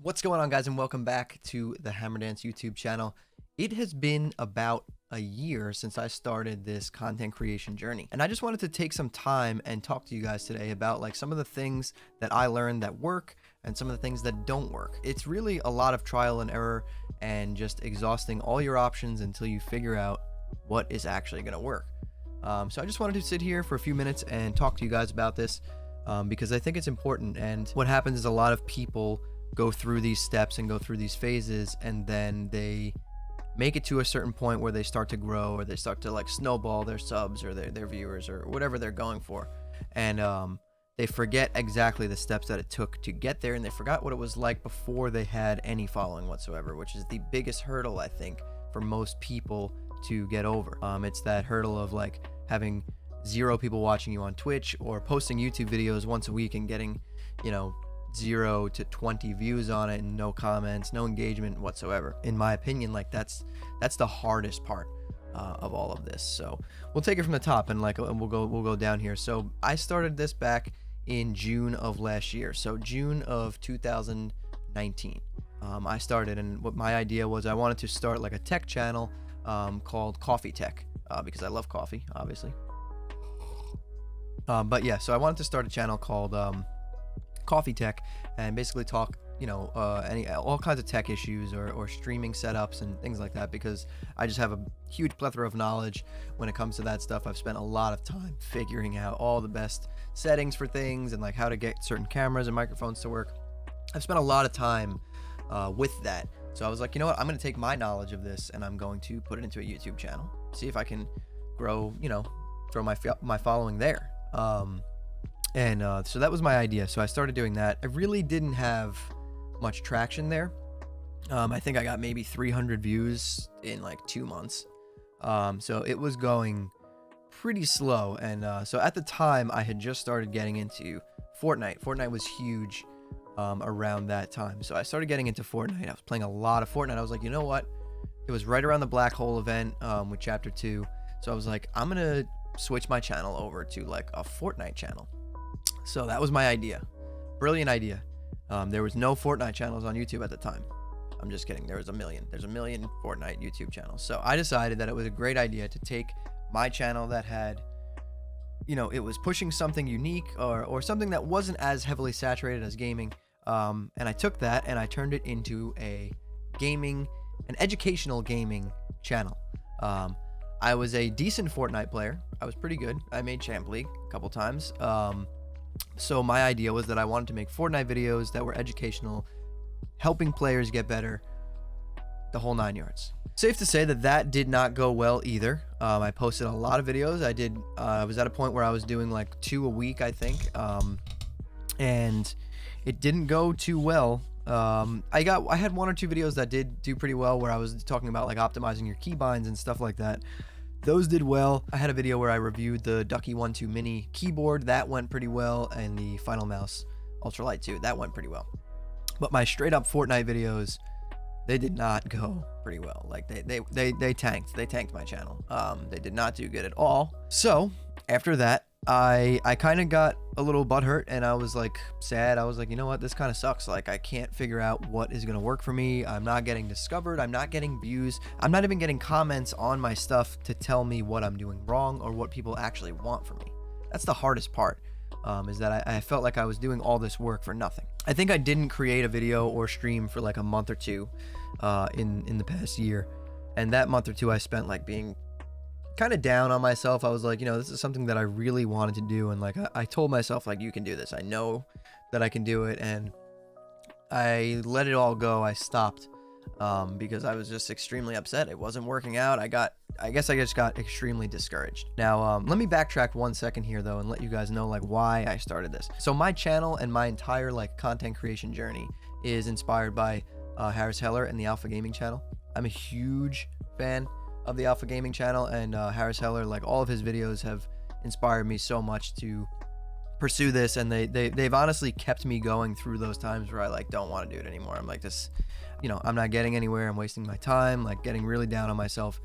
What's going on, guys, and welcome back to the Hammerdance YouTube channel. It has been about a year since I started this content creation journey, and I just wanted to take some time and talk to you guys today about like some of the things that I learned that work and some of the things that don't work. It's really a lot of trial and error and just exhausting all your options until you figure out what is actually going to work. So I just wanted to sit here for a few minutes and talk to you guys about this because I think it's important. And what happens is a lot of people go through these steps and go through these phases, and then they make it to a certain point where they start to grow, or they start to like snowball their subs or their viewers or whatever they're going for, and they forget exactly the steps that it took to get there, and they forgot what it was like before they had any following whatsoever, which is the biggest hurdle I think for most people to get over. It's that hurdle of like having 0 people watching you on Twitch, or posting YouTube videos once a week and getting, 0 to 20 views on it and no comments, no engagement whatsoever. In my opinion, like that's the hardest part of all of this. So we'll take it from the top and we'll go down here. So I started this back in June of last year, so June of 2019. I started, and what my idea was, I wanted to start like a tech channel called Coffee Tech, because I love coffee, obviously. But yeah, so I wanted to start a channel called Coffee Tech, and basically talk all kinds of tech issues or streaming setups and things like that, because I just have a huge plethora of knowledge when it comes to that stuff. I've spent a lot of time figuring out all the best settings for things and like how to get certain cameras and microphones to work. I've spent a lot of time with that, so I was like, you know what, I'm going to take my knowledge of this and I'm going to put it into a YouTube channel, see if I can grow my following there. So that was my idea. So I started doing that. I really didn't have much traction there. I think I got maybe 300 views in like 2 months. So it was going pretty slow. And so at the time, I had just started getting into Fortnite. Fortnite was huge around that time. So I started getting into Fortnite. I was playing a lot of Fortnite. I was like, you know what? It was right around the Black Hole event with Chapter 2. So I was like, I'm going to switch my channel over to like a Fortnite channel. So that was my idea. Brilliant idea. There was no Fortnite channels on YouTube at the time. I'm just kidding. There's a million Fortnite YouTube channels. So I decided that it was a great idea to take my channel that had, it was pushing something unique or something that wasn't as heavily saturated as gaming. And I took that and I turned it into an educational gaming channel. I was a decent Fortnite player. I was pretty good. I made Champ League a couple times. So my idea was that I wanted to make Fortnite videos that were educational, helping players get better, the whole 9 yards. Safe to say that did not go well either. I posted a lot of videos. I was at a point where I was doing like 2 a week, I think. And it didn't go too well. I had 1 or 2 videos that did do pretty well, where I was talking about like optimizing your keybinds and stuff like that. Those did well. I had a video where I reviewed the Ducky 1-2 Mini keyboard. That went pretty well. And the Final Mouse Ultralight 2, that went pretty well. But my straight up Fortnite videos, they did not go pretty well. Like they tanked. They tanked my channel. They did not do good at all. So after that, I kind of got a little butthurt, and I was like sad. I was like, you know what, this kind of sucks. Like, I can't figure out what is going to work for me. I'm not getting discovered. I'm not getting views. I'm not even getting comments on my stuff to tell me what I'm doing wrong or what people actually want from me. That's the hardest part, is that I felt like I was doing all this work for nothing. I think I didn't create a video or stream for like a month or 2 in the past year. And that month or 2 I spent like being kind of down on myself. I was like, this is something that I really wanted to do, and like I told myself, like, you can do this. I know that I can do it, and I let it all go. I stopped because I was just extremely upset. It wasn't working out. I guess I just got extremely discouraged. Now let me backtrack 1 second here though, and let you guys know like why I started this. So my channel and my entire like content creation journey is inspired by Harris Heller and the Alpha Gaming channel. I'm a huge fan of the Alpha Gaming channel, and Harris Heller, like all of his videos have inspired me so much to pursue this, and they've honestly kept me going through those times where I like don't want to do it anymore. I'm like, this, I'm not getting anywhere. I'm wasting my time, like getting really down on myself.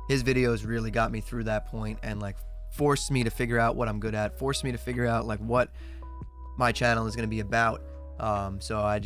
His videos really got me through that point and like forced me to figure out what I'm good at, forced me to figure out like what my channel is going to be about. So I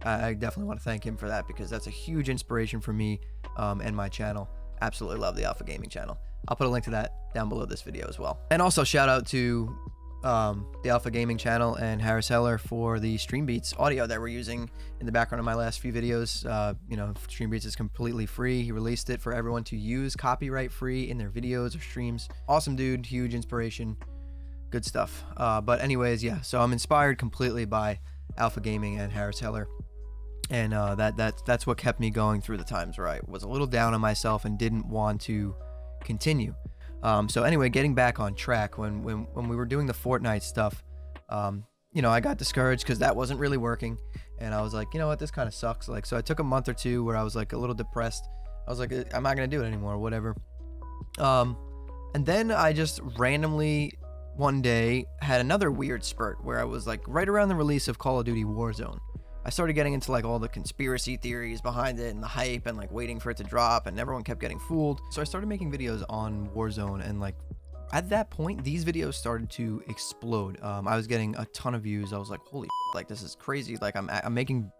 I definitely want to thank him for that, because that's a huge inspiration for me and my channel. Absolutely love the Alpha Gaming channel. I'll put a link to that down below this video as well. And also shout out to the Alpha Gaming channel and Harris Heller for the StreamBeats audio that we're using in the background of my last few videos. StreamBeats is completely free. He released it for everyone to use copyright free in their videos or streams. Awesome dude, huge inspiration, good stuff. But anyways, yeah, so I'm inspired completely by Alpha Gaming and Harris Heller. And that's what kept me going through the times where I was a little down on myself and didn't want to continue. So anyway, getting back on track, when we were doing the Fortnite stuff, I got discouraged because that wasn't really working, and I was like, you know what, this kind of sucks. Like, so I took a month or two where I was like a little depressed. I was like, I'm not gonna do it anymore, whatever. And then I just randomly one day had another weird spurt where I was like, right around the release of Call of Duty Warzone, I started getting into like all the conspiracy theories behind it and the hype and like waiting for it to drop, and everyone kept getting fooled. So I started making videos on Warzone, and like at that point, these videos started to explode. I was getting a ton of views. I was like, holy like this is crazy. Like I'm making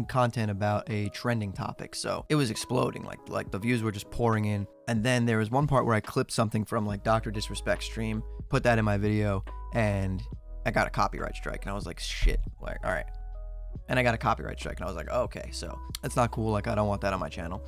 content about a trending topic. So it was exploding. Like the views were just pouring in. And then there was one part where I clipped something from like Dr. Disrespect stream, put that in my video, and I got a copyright strike. And I was like, shit, like, all right. And I got a copyright strike, and I was like, oh, okay, so that's not cool. Like, I don't want that on my channel.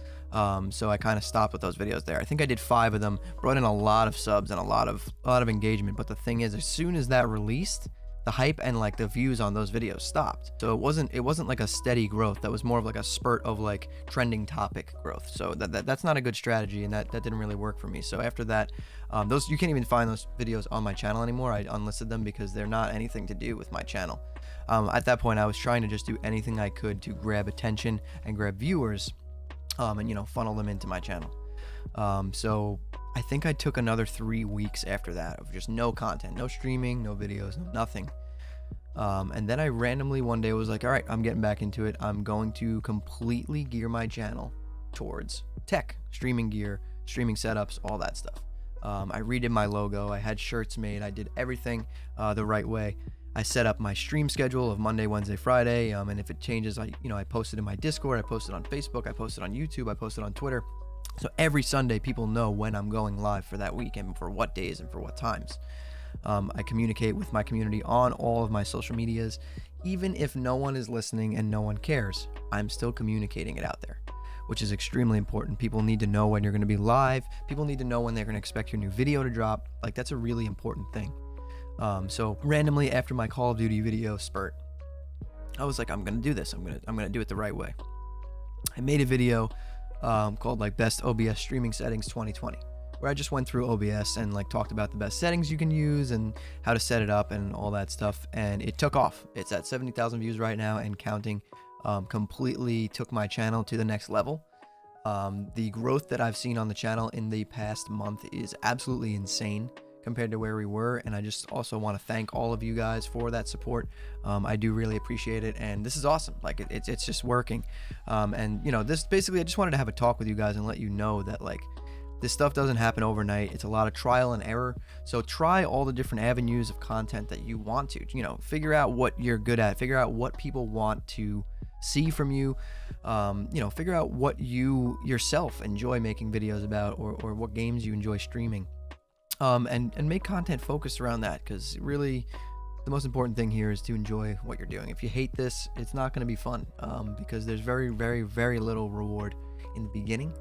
So I kind of stopped with those videos there. I think I did 5 of them, brought in a lot of subs and a lot of engagement. But the thing is, as soon as that released, the hype and like the views on those videos stopped. So it wasn't like a steady growth. That was more of like a spurt of like trending topic growth. So that's not a good strategy, and that didn't really work for me. So after that, you can't even find those videos on my channel anymore. I unlisted them because they're not anything to do with my channel. At that point, I was trying to just do anything I could to grab attention and grab viewers, and funnel them into my channel. So I think I took another 3 weeks after that of just no content, no streaming, no videos, no nothing. And then I randomly one day was like, all right, I'm getting back into it. I'm going to completely gear my channel towards tech, streaming gear, streaming setups, all that stuff. I redid my logo. I had shirts made. I did everything the right way. I set up my stream schedule of Monday, Wednesday, Friday, and if it changes, I posted in my Discord, I posted on Facebook, I posted on YouTube, I posted on Twitter. So every Sunday, people know when I'm going live for that week and for what days and for what times. I communicate with my community on all of my social medias. Even if no one is listening and no one cares, I'm still communicating it out there, which is extremely important. People need to know when you're going to be live. People need to know when they're going to expect your new video to drop. Like, that's a really important thing. So randomly after my Call of Duty video spurt, I was like, I'm gonna do this. I'm gonna do it the right way. I made a video called like Best OBS Streaming Settings 2020, where I just went through OBS and like talked about the best settings you can use and how to set it up and all that stuff. And it took off. It's at 70,000 views right now and counting. Completely took my channel to the next level. The growth that I've seen on the channel in the past month is absolutely insane compared to where we were, and I just also want to thank all of you guys for that support. I do really appreciate it, and this is awesome. Like it's just working. And this basically, I just wanted to have a talk with you guys and let you know that like this stuff doesn't happen overnight. It's a lot of trial and error. So try all the different avenues of content that you want to, figure out what you're good at, figure out what people want to see from you, figure out what you yourself enjoy making videos about, or what games you enjoy streaming. And make content focused around that, because really the most important thing here is to enjoy what you're doing. If you hate this, it's not going to be fun, because there's very, very, very little reward in the beginning,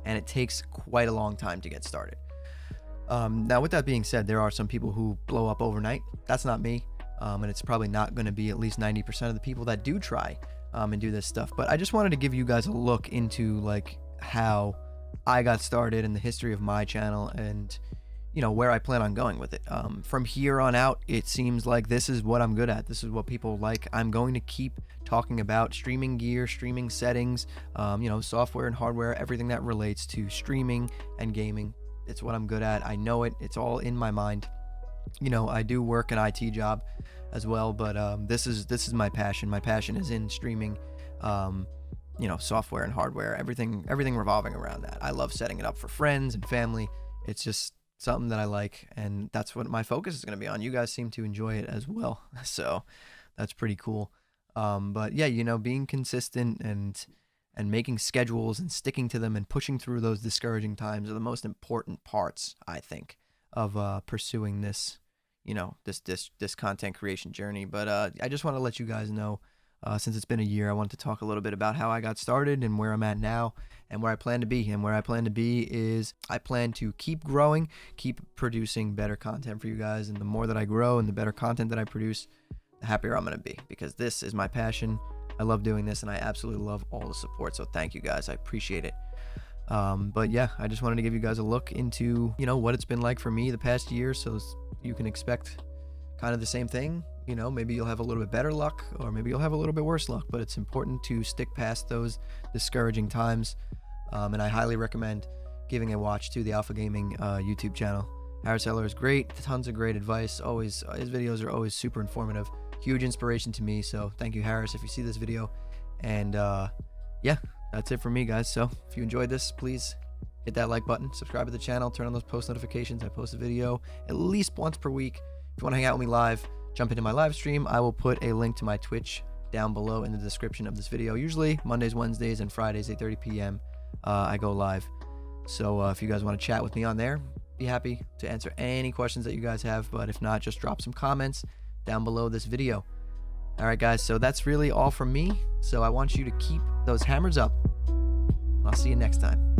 and it takes quite a long time to get started. Now, with that being said, there are some people who blow up overnight. That's not me, and it's probably not going to be at least 90% of the people that do try and do this stuff. But I just wanted to give you guys a look into like how I got started and the history of my channel, and where I plan on going with it. From here on out, it seems like this is what I'm good at. This is what people like. I'm going to keep talking about streaming gear, streaming settings, software and hardware, everything that relates to streaming and gaming. It's what I'm good at. I know it. It's all in my mind. I do work an IT job as well, but this is my passion. My passion is in streaming, software and hardware, everything revolving around that. I love setting it up for friends and family. It's just something that I like, and that's what my focus is going to be on. You guys seem to enjoy it as well. So that's pretty cool. But yeah, being consistent and making schedules and sticking to them and pushing through those discouraging times are the most important parts, I think, of pursuing this, this content creation journey. But I just want to let you guys know, since it's been a year, I wanted to talk a little bit about how I got started and where I'm at now and where I plan to be. And where I plan to be is I plan to keep growing, keep producing better content for you guys. And the more that I grow and the better content that I produce, the happier I'm going to be, because this is my passion. I love doing this, and I absolutely love all the support. So thank you guys. I appreciate it. But yeah, I just wanted to give you guys a look into, what it's been like for me the past year, so you can expect kind of the same thing. Maybe you'll have a little bit better luck, or maybe you'll have a little bit worse luck, but it's important to stick past those discouraging times. And I highly recommend giving a watch to the Alpha Gaming YouTube channel. Harris Heller is great. Tons of great advice. Always, his videos are always super informative. Huge inspiration to me. So thank you, Harris, if you see this video. And yeah, that's it for me, guys. So if you enjoyed this, please hit that like button, subscribe to the channel, turn on those post notifications. I post a video at least once per week. If you want to hang out with me live, jump into my live stream. I will put a link to my Twitch down below in the description of this video. Usually Mondays, Wednesdays, and Fridays, 8:30 p.m. I go live. So if you guys want to chat with me on there, be happy to answer any questions that you guys have. But if not, just drop some comments down below this video. All right, guys, so that's really all from me. So I want you to keep those hammers up. I'll see you next time.